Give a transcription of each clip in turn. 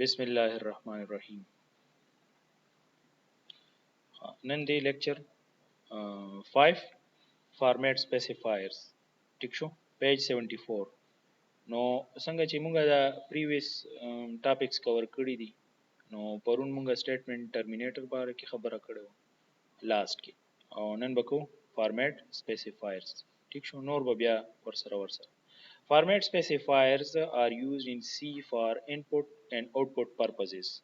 بسم الله الرحمن الرحیم. نن دی لیکچر 5 فارمیټ سپیسیفایرز ټیک شو پیج 74. نو څنګه چې مونږه دا پریویس ټاپکس کور کړی دي نو پرون مونږه سټیټمنټ ټرمینیټر باره کې خبره کړو لاست کې او نن بکو فارمیټ سپیسیفایرز ټیک شو نور به بیا ورسره Format specifiers are used in C for input and output purposes.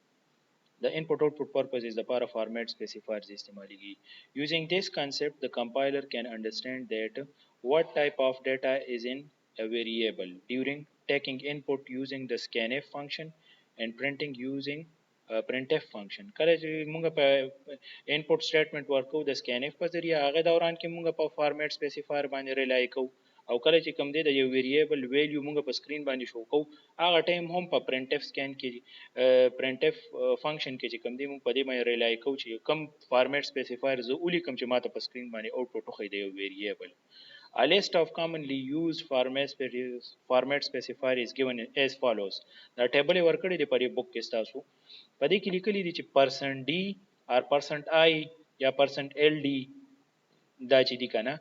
The input-output purpose is the para format specifiers istemaliगी. Using this concept, the compiler can understand that what type of data is in a variable during taking input using the scanf function and printing using printf function. کله چې موږ په input statement ورکو د scanf په ذریعہ هغه دوران کې موږ په format specifier باندې ریلای کوو او کله چې کوم دی د یو ویریبل ویلیو موږ په سکرین باندې شو کوو هغه ټایم هم په printf scan کې printf فنکشن کې چې کوم دی موږ په دې باندې ریلای کوو چې کوم فارمیټ سپیسیفایر زه ولیکم چې ماته په سکرین باندې آوټپوټ وښیي د یو ویریبل. A list of commonly used format specifier is given as follows. دا ټیبل ورکړی دی په دې بوک کې تاسو په دې کې لیکلي دي چې %d or %i یا %ld دا چې دی کنه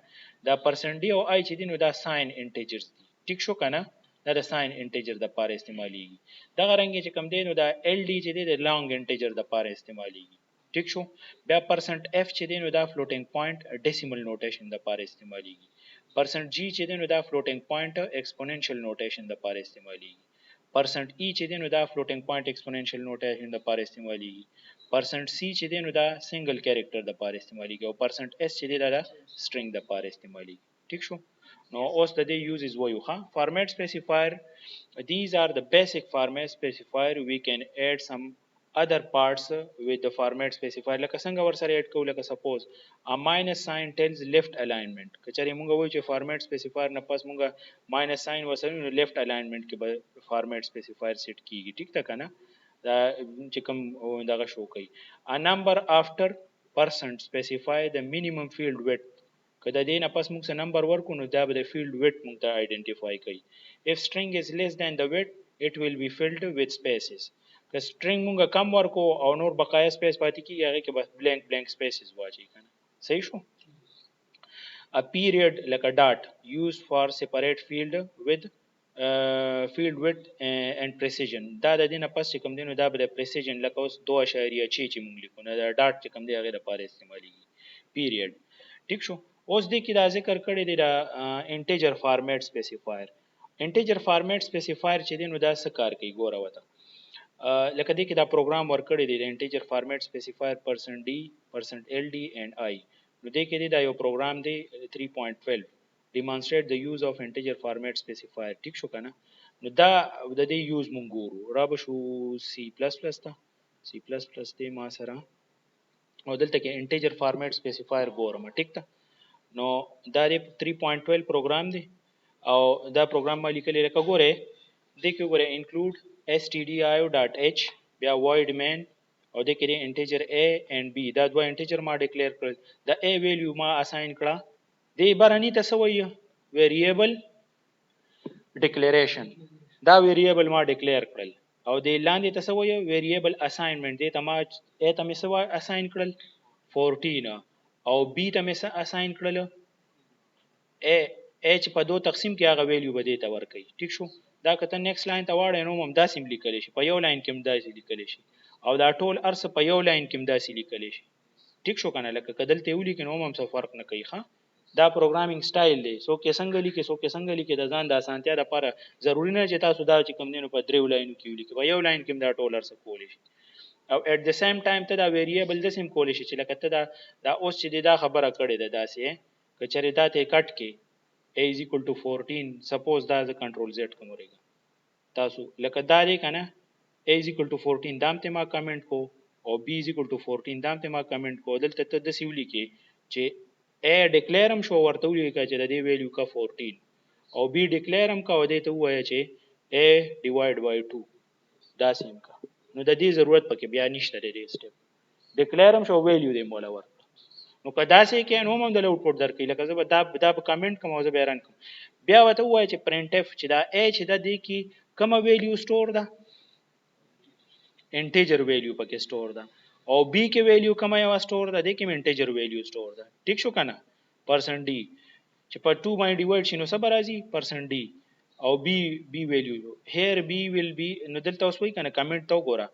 دا %d او i چې دی نو دا ساين انټیجرز دي ټیک شو کنه دا د ساين انټیجر د پاره استعماليږي دا غرنګ چې کم دی نو دا ld چې دی د لانګ انټیجر د پاره استعماليږي ټیک شو بیا %f چې دی نو دا فلوټینګ پوینټ ډیسیمل نوټیشن د پاره استعماليږي %g چې دی نو دا فلوټینګ پوینټ ایکسپوننشل نوټیشن د پاره استعماليږي %e چې دی نو دا فلوټینګ پوینټ ایکسپوننشل نوټیشن د پاره استعماليږي %c چې دی نو دا سنگل کیریکټر د پاره استعماليږي او %s چې دی دا سټرینګ د پاره استعماليږي ټیک شو نو اوس د دې یوزز وایو ها فارمیټ سپیسیفایر these are the basic format specifier we can add some other parts with the format specifier لکه څنګه ورسره اډ کوو لکه سپوز a minus sign tells left alignment کچاري مونږ وایو چې فارمیټ سپیسیفایر نه پس مونږه ماینس ساين وسره نو لیفت الاینمنت کې به فارمیټ سپیسیفایر سیټ کیږي ټیک ده کنه دا چې کوم دغه شو کوي a number after percent specify the minimum field width کله دې نه پس موږ څه نمبر ورکو نو دا به د فیلډ ویډ موږ ته آئیډنټیفای کوي if string is less than the width it will be filled with spaces که string موږ کم ورکو او نور بقایا سپیس پاتې کیږي هغه کې بس blank spaces واچي کنه صحیح شو a period like a dot used for separate field with field width and precision دا د دې نه پس کوم دینو دا به د precision لکه اوس 2.6 چې موږ لیکو نه دا ډاټ چې کوم دی هغه د پاره استعماليږي period ټیک شو اوس دې کې دا ذکر کړی دی دا انټیجر فارمیټ سپیسیفایر انټیجر فارمیټ سپیسیفایر چې دی نو دا څه کار کوي ګوره وته لکه دې کې دا پروګرام ورکړی دی د انټیجر فارمیټ سپیسیفایر %d %ld and i نو دې کې دا یو پروګرام دی 3.12 demonstrate the use of integer format specifier ټیک شو کنه نو دا د دې یوز مونږ ګورو را به شو C++ ته C++ ته ما سره او دلته کې انټیجر فارمیټ سپیسیفایر ګورم ټیک ته نو دا د 3.12 پروګرام دی او دا پروګرام ما لیکلی لکه ګوره د کې ګوره include stdio.h بیا void main او د کې انټیجر a and b دا دوه انټیجر ما ډیکلیئر کړل دا a ویلیو ما اساین کړه دی بارانی ته سوی ویریبل ډیکلیریشن دا ویریبل ما ډیکلیئر کړل او د لاندې ته سوی ویریبل اساینمنت دی ته ما a ته مې سوی اساین کړل 14 او b ته مې اساین کړل h په دو تقسیم کې هغه ویلیو به دې ته ورکړي ټیک شو دا کته نیکسټ لاین ته واړې نو هم داسې لیکل شي په یو لاین کې هم داسې لیکل شي او دا ټول ارس په یو لاین کې هم داسې لیکل شي ټیک شو کنه لکه کدل ته ولي کې نو هم څه فرق نه کوي ښا دا پروګرامینګ سټایل دی سو کې څنګه لیکي سو کې څنګه لیکي د ځان د اسانتیا لپاره ضروری نه چې تاسو دا چې کوم دینو په درو لاینو کې ولیکي په یو لاین کې دا ټول ارس کولی شي او at the same time ته دا ویریبل د سیم کولی شي چې لکه ته دا اوس چې دا خبره کړې ده داسې کچره دا ته کټ کې a is equal to 14 suppose دا ز کنټرول z کوم ورګه تاسو لکه دا دی کنه a is equal to 14 دام ته ما کمنټ کو او b is equal to 14 دام ته ما کمنټ کو دلته ته د سیولي کې چې a ډیکلیرم شو ورته وی چې د دې ویلیو کا 14 او b ډیکلیرم کا و دې ته وایي چې a divide by 2 دا سیم کا نو د دې ضرورت پکې بیا نشته د دې سټپ ډیکلیرم شو ویلیو دې مولا ور نو کدا سي کې نو هم د آوټپوټ درکې لکه زه دا په کمنټ کوم او زه بیان کوم بیا وته وایي چې پرنټ اف چې دا a چې د دې کې کوم ویلیو سٹور ده انټیجر ویلیو پکې سٹور ده او بی کې ویلیو کومه یو سٹور ده د کې انټیجر ویلیو سٹور ده ټیک شو کنه پرسنت ډی چې په 2 باندې ډیوایډ شي نو څه به راځي پرسنت ډی او بی ویلیو هیر بی ویل بی نو دلته اوس وایي کنه کمنټ ته وګوره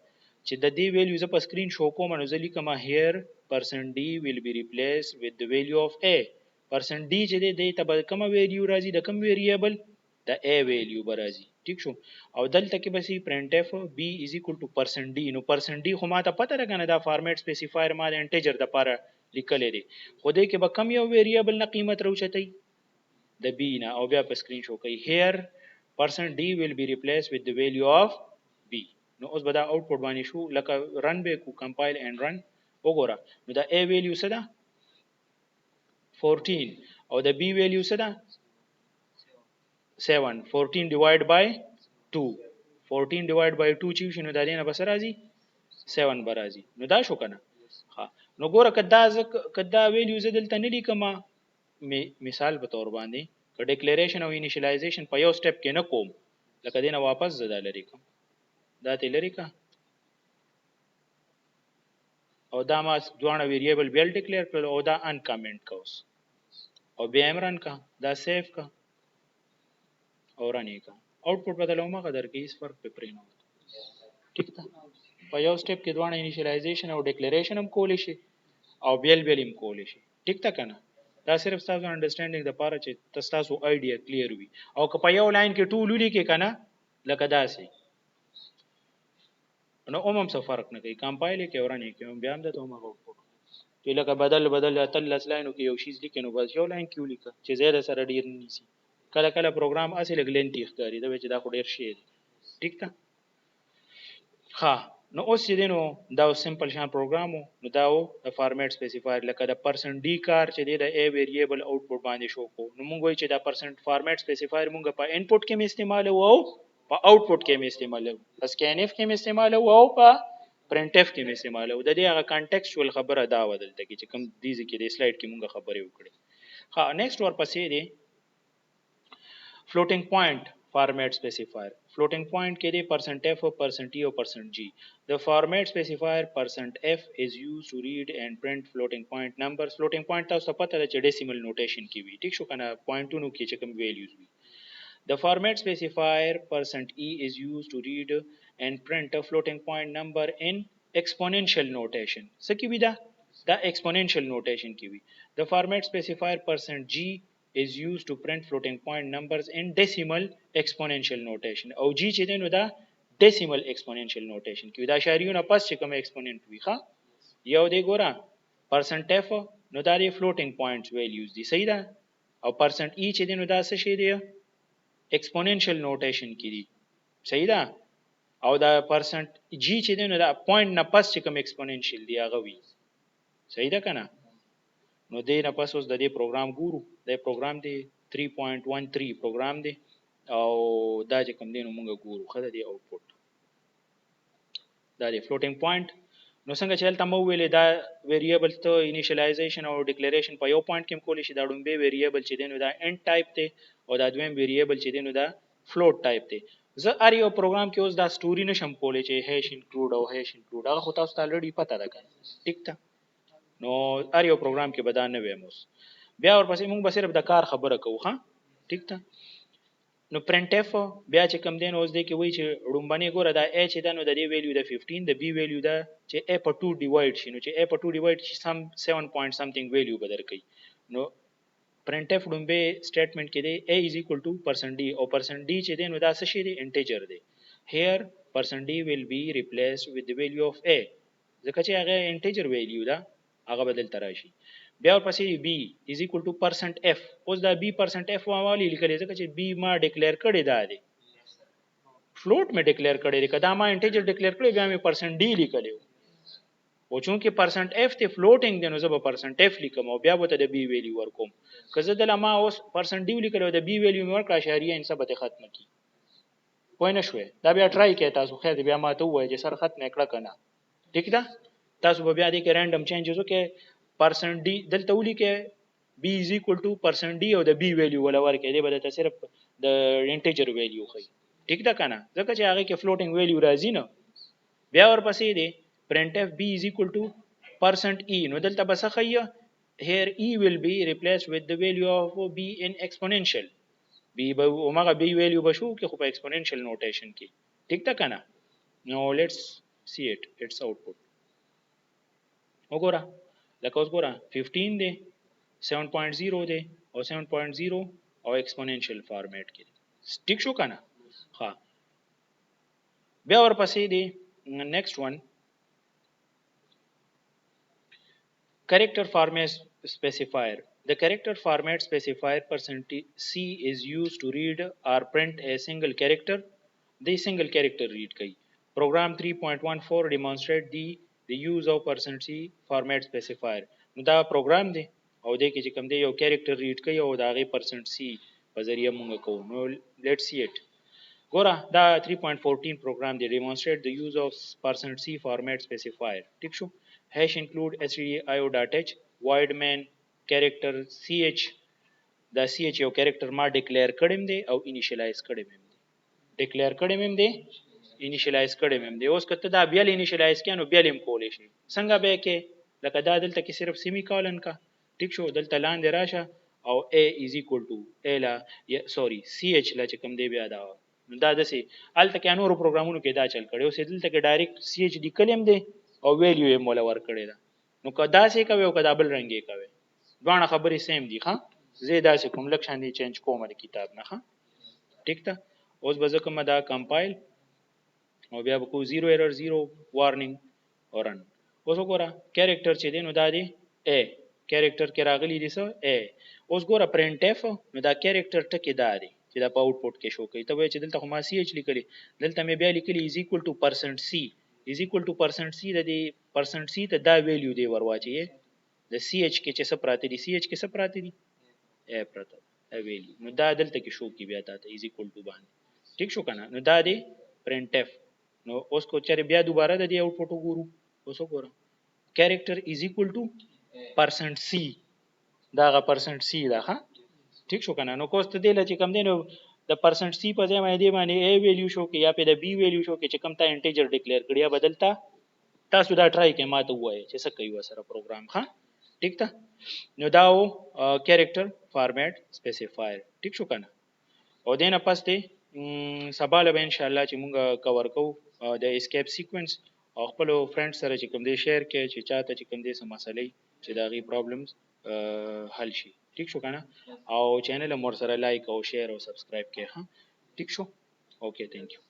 چې د دې ویلیو ز په سکرین شو کوم نو ځلی کما هیر پرسنت ډی ویل بی ریپلیس وذ د ویلیو اف ا پرسنت ډی چې دی ته به کومه ویلیو راځي د کوم ویریبل د ا ویلیو به راځي ټیک شو او دلته کې به سي پرنٹ اف بی از ایکوال ټو پرسنت ډی نو پرسنت ډی خو ما ته پته راغنه دا فارمیټ سپیسیفایر ما د انټیجر د پاره لیکل دي خو دې کې به کم یو ویریبل نه قیمت راوچتای د بی نه او بیا په سکرین شو کوي هیر پرسنت ډی ویل بی ریپلیس وذ د ویلیو اف بی نو اوس به دا آوټپوټ باندې شو لکه رن به کو کمپایل اینڈ رن وګوره نو دا ا ویلیو څه ده 14 او د بی ویلیو څه ده 7 14 divided by 2 14 divided by 2 چې شنو د دې نه بس راځي 7 به راځي نو دا شو کنه ها نو ګوره کدا ویلیو زدل ته نه لیکما مثال په تور باندې ک ډیکلیریشن او انیشلایزیشن په یو سټپ کې نه کوم لکه دینه واپس زده لري کوم دا ته لري کا او دا ما دوه ویریبل بیل ډیکلیئر کړل او دا ان کمنٹ کوس او بیا امران کا دا سیف کا اور نه کا آوټپوټ بدلو ما قدر کې اس فرق په پرینو ٹھیک ده په یو سټپ کې دوه انیشلایزیشن او ډیکلیریشن هم کول شي او بیل هم کول شي ټیک ده کنه دا صرف تاسو انډرستانډینګ د پاره چې تاسو ایډیا کلیر وي او که په یو لاین کې ټول لیکي کنه لکه داسې نو اومم څه فرق نه کوي کمپایل کې اورانه کې بیا هم د ته ما آوټپوټ چې لکه بدل اتل لاینو کې یو شی لیکي نو بس یو لاین کې ولیکه چې زیاده سره ډیر نیسی کله کله پروګرام اصل لګلنټي ښکاری دا چې دا خو ډیر شي ټیک ده ها نو اوس چې دینو دا سمپل شان پروګرام نو دا د فارمیټ سپیسیفایر لکه د پرسنت ډی کار چې د ا ویریبل آوټپوټ باندې شو کو نو موږ وایي چې دا پرسنت فارمیټ سپیسیفایر موږ په انپوټ کې استعمال وو په آوټپوټ کې استعمال وو په سکینف کې استعمال وو او په پرنٹ اف کې استعمال وو د دې هغه کانټیکسچوال خبره دا ودلته چې کوم دیږي کې د سلایډ کې موږ خبرې وکړي ها نیکسٹ ورپسې دی floating point format specifier floating point کې دی %f %e او %g the format specifier %f is used to read and print floating point numbers floating point تاسو پته ده چې decimal notation کې وي ټیک شو کنه پوینټونو کې چې کوم values وي the format specifier %e is used to read and print a floating point number in exponential notation څه کې وي دا exponential notation کې وي the format specifier %g is used to print floating point numbers in decimal exponential notation او g چې دنو دا decimal exponential notation کې دا اشاریونه پس چې کوم exponent وي ښا یو دی ګوره %f نو دا دی floating points values دي صحیح ده او %e چې دنو دا څه شی دی exponential notation کې دي صحیح ده او دا %g چې دنو دا point نه پس چې کوم exponential دی هغه وي صحیح ده کنه نو دې نه پس اوس د دې پروګرام ګورو د پروګرام دی 3.13 پروګرام دی او دا چې کوم دی نو موږ ګورو خدای دی آوټپوټ دا دی فلوټینګ پوینټ نو څنګه چې تل مو ویلې دا ویریبل ته انیشلایزیشن او ډیکلیریشن په یو پوینټ کې کولی شي دا ډومبه ویریبل چې دی نو دا انډ ټایپ دی او دا دویم ویریبل چې دی نو دا فلوټ ټایپ دی زه ار یو پروګرام کې اوس دا سټوري نشم کولی چې هیش انکلود او هیش انکلود هغه خو تاسو ته الریډي پته ده کنه ټیک ده نو ار یو پروګرام کې بدان نه ویموس بیا ورپسې موږ به صرف د کار خبره کوو ها ټیک ده نو پرنٹ اف بیا چې کم دین اوس دی کې وای چې رومبني ګوره دا ا چې دا نو د دې ویلیو د 15 د بی ویلیو دا چې ا په 2 ډیوایډ شي نو چې ا په 2 ډیوایډ شي سم 7 پوینټ سمثینګ ویلیو بدر کوي نو پرنٹ اف رومبه سټیټمنټ کې دی ا از ایکوال ټو %d او %d چې دی نو دا څه شي دی انټیجر دی هیر %d will be replaced with the value of a ځکه چې هغه انټیجر ویلیو دا هغه بدل تراشي بیا ورپسې b is equal to %f اوس دا b %f والی لیکل ځکه چې b ما ډیکلیئر کړی دا دی فلوټ مې ډیکلیئر کړی دی کدا ما انټیجر ډیکلیئر کړی بیا مې %d لیکلی او چونکه %f ته فلوټینګ دی نو زه به %f لیکم او بیا به ته د b ویلیو ورکوم که زه دله ما اوس %d لیکل او د b ویلیو مې ورکړه اشاریه انسبت ختم کی پوه نه شوې دا بیا ټرای کړئ تاسو خیر بیا ما ته وایي چې سر ختم کړه کنه ٹھیک ده تاسو به بیا دې کې رانډم چینجز وکړئ %d دلته ولیکئ b is equal to %d او د b ویلیو ولا ورکړئ دې به ته صرف د انټیجر ویلیو خي ٹھیک ده کنه ځکه چې هغه کې فلوټینګ ویلیو راځي نه بیا ورپسې دی printf b is equal to %e نو دلته به څه ښیي here e will be replaced with the value of b in exponential b به همغه b value به شو کې خو په exponential notation کې ټیک ده کنه نو let's see its output وګوره لکه اوس ګوره 15 دی 7.0 دی او 7.0 او exponential format کې ټیک شو کنه ها بیا ورپسې دی next one character format specifier. The character format specifier %c is used to read or print a single character. The single character read kai. Program 3.14 demonstrate the use of %c format specifier. نو دا program دی او دې کې چې کوم دی یو character read کوي او دا غي %c په ذریعہ مونږ کوو نو let's see it. ګوره دا 3.14 program دی demonstrate the use of %c format specifier. ټیک شو hash include stdio.h void main character ch دا ch یو character ما declare کړم دی او initialize کړم دی declare کړم دی initialize کړم دی اوس کته دا بیا initialize کینو بیا لیم کولې شي څنګه به کې لکه دا دلته کې صرف سیمی کولن کا ټیک شو دلته لاندې راشه او a is equal to a لا سوري ch لا چې کوم دی بیا دا دا دسي الته کې نورو پروګرامونو کې دا چل کړي او دلته کې ډایرکټ ch دی کلم دی او ویلیو یې مولا ور کړی دا نو کدا سه کوي او کدا بل رنگي کوي دوه خبرې سیم دي ښا زه دا سه کوم لک شاندې چینج کوم د کتاب نه ښا ټیک ده اوس به زه کوم دا کمپایل او بیا کو 0 ایرر 0 وارنینګ اورن اوس وګوره کریکټر چې دی نو دا دی ا کریکټر کې راغلی دی څه ا اوس ګوره پرنٹ اف نو دا کریکټر ټکی دا دی چې دا په اوټپوټ کې شو کوي ته وای چې دلته خو ما سی ایچ لیکلی دلته مې بیا لیکلی از ایکوال ټو %c is equal to %c د دې %c ته دا ویلیو دی ورواچي د سی ایچ کې چې څه پراته دي سی ایچ کې څه پراته دي ا پراته ا ویلیو نو دا دلته کې شو کې بیا دا is equal to باندې ٹھیک شو کنه نو دا دی printf نو اوس کو چر بیا دوباره د دې آوټپوټ وګورو اوس وګورم کریکټر is equal to %c دا غا %c دا ها ٹھیک شو کنه نو کوست دی لچ کم دی نو د %c په ځای باندې a ویلیو شو کې یا په د b ویلیو شو کې چې کم تا انټیجر ډیکلیئر کړی یا بدلتا تاسو دا ټرای کې ماته وایي چې څه کوي وسره پروګرام ها ٹھیک تا نو دا و کریکټر فارمیټ سپیسیفایر ٹھیک شو کنه او دینه پس دی سبا له ان شاء الله چې مونږ کور کوو د اسکیپ سیکوینس او خپل فرند سره چې کوم دی شیر کې چې چاته چې کوم دی سم مسلې چې دا غي پرابلمز حل شي ٹھیک شو کنه او چینل مور سره لایک او شیر او سبسکرایب کې ها ٹھیک شو اوکے تھینک یو